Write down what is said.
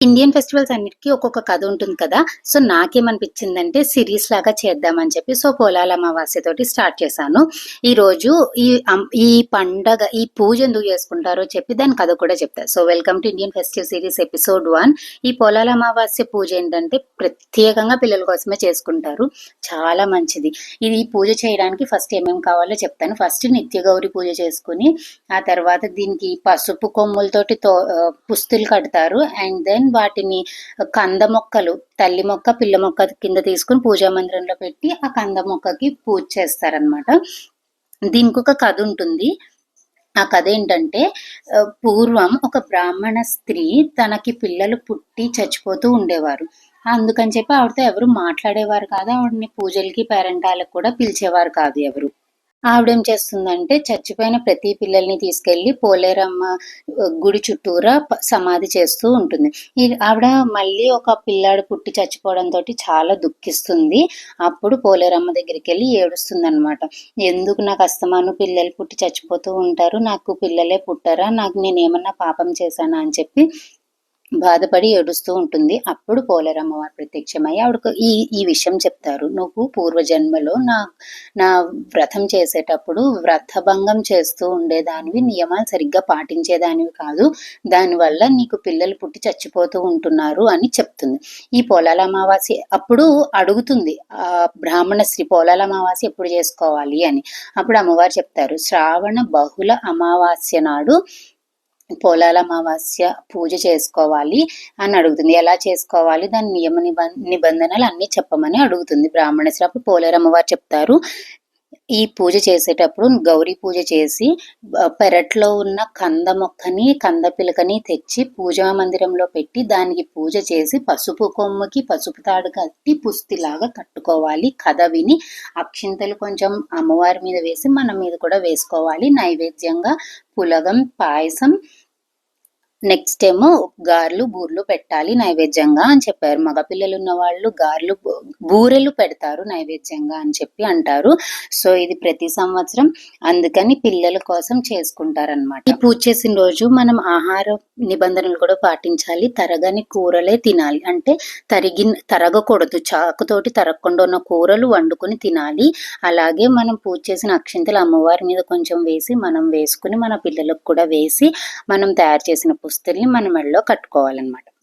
Indian festivals అన్నిటికీ ఒక్కొక్క కథ ఉంటుంది కదా! సో, నాకేమనిపించిందంటే సిరీస్ లాగా చేద్దామని చెప్పి పోలాల అమావాస్యతోటి స్టార్ట్ చేశాను. ఈరోజు ఈ పండగ, ఈ పూజ ఎందుకు చేసుకుంటారో చెప్పి దాని కథ కూడా చెప్తా. So, welcome to Indian festive series episode 1. ఈ పోలాల అమావాస్య పూజ ఏంటంటే ప్రత్యేకంగా పిల్లల కోసమే చేసుకుంటారు. చాలా మంచిది. ఈ పూజ చేయడానికి ఫస్ట్ ఏమేమి కావాలో చెప్తాను. ఫస్ట్ నిత్య గౌరి పూజ చేసుకొని, ఆ తర్వాత దీనికి పసుపు కొమ్ములతోటి పుస్తులు కడతారు. అండ్ దెన్ వాటిని కంద మొక్కలు, తల్లి మొక్క పిల్ల మొక్క కింద తీసుకుని పూజా మందిరంలో పెట్టి ఆ కంద మొక్కకి పూజ చేస్తారనమాట. దీనికి ఒక కథ ఉంటుంది. ఆ కథ ఏంటంటే, పూర్వం ఒక బ్రాహ్మణ స్త్రీ తనకి పిల్లలు పుట్టి చచ్చిపోతూ ఉండేవారు. అందుకని చెప్పి ఆవిడతో ఎవరు మాట్లాడేవారు కాదు. ఆవిడని పూజలకి పేరెంటాలకు కూడా పిలిచేవారు కాదు ఎవరు. ఆవిడేం చేస్తుందంటే చచ్చిపోయిన ప్రతి పిల్లల్ని తీసుకెళ్లి పోలేరమ్మ గుడి చుట్టూరా సమాధి చేస్తూ ఉంటుంది. ఆవిడ మళ్ళీ ఒక పిల్లాడు పుట్టి చచ్చిపోవడంతో చాలా దుఃఖిస్తుంది. అప్పుడు పోలేరమ్మ దగ్గరికి వెళ్ళి ఏడుస్తుంది అనమాట. ఎందుకు నాకు అస్తమాను పిల్లలు పుట్టి చచ్చిపోతూ ఉంటారు, నాకు పిల్లలే పుట్టారా, నాకు నేనేమన్నా పాపం చేశానా అని చెప్పి బాధపడి ఏడుస్తూ ఉంటుంది. అప్పుడు పోలేరమ్మ వారు ప్రత్యక్షమై ఆవిడకు ఈ విషయం చెప్తారు. నువ్వు పూర్వజన్మలో నా వ్రతం చేసేటప్పుడు వ్రతభంగం చేస్తూ ఉండేదానివి, నియమాలు సరిగ్గా పాటించేదానివి కాదు, దానివల్ల నీకు పిల్లలు పుట్టి చచ్చిపోతూ ఉంటున్నారు అని చెప్తుంది. ఈ పోలాల అమావాస్య అప్పుడు అడుగుతుంది ఆ బ్రాహ్మణ స్త్రీ, పోలాల అమావాస్య ఎప్పుడు చేసుకోవాలి అని. అప్పుడు అమ్మవారు చెప్తారు, శ్రావణ బహుళ అమావాస్య నాడు పోలాల అమావాస్య పూజ చేసుకోవాలి అని అడుగుతుంది. ఎలా చేసుకోవాలి, దాని నిబంధనలు అన్ని చెప్పమని అడుగుతుంది బ్రాహ్మణ స్త్రీ. అప్పుడు పోలేరమ్మవారు చెప్తారు, ఈ పూజ చేసేటప్పుడు గౌరీ పూజ చేసి పెరట్లో ఉన్న కంద మొక్కని కంద పిలకని తెచ్చి పూజా మందిరంలో పెట్టి దానికి పూజ చేసి పసుపు కొమ్ముకి పసుపు తాడు కట్టి పుస్తిలాగా కట్టుకోవాలి. కథ విని అక్షింతలు కొంచెం అమ్మవారి మీద వేసి మన మీద కూడా వేసుకోవాలి. నైవేద్యంగా పులగం, పాయసం, నెక్స్ట్ ఏమో గారెలు బూరెలు పెట్టాలి నైవేద్యంగా అని చెప్పారు. మగపిల్లలు ఉన్న వాళ్ళు గారెలు బూరెలు పెడతారు నైవేద్యంగా అని చెప్పి అంటారు. సో ఇది ప్రతి సంవత్సరం, అందుకని పిల్లల కోసం చేసుకుంటారనమాట. ఈ పూజ చేసిన రోజు మనం ఆహార నిబంధనలు కూడా పాటించాలి. తరగని కూరలే తినాలి, అంటే తరగకూడదు, చాకుతోటి తరగకుండా ఉన్న కూరలు వండుకొని తినాలి. అలాగే మనం పూజ చేసిన అక్షింతలు అమ్మవారి మీద కొంచెం వేసి మనం వేసుకుని మన పిల్లలకు కూడా వేసి మనం తయారు చేసిన పుస్తల్ని మన మెడలో కట్టుకోవాలన్నమాట.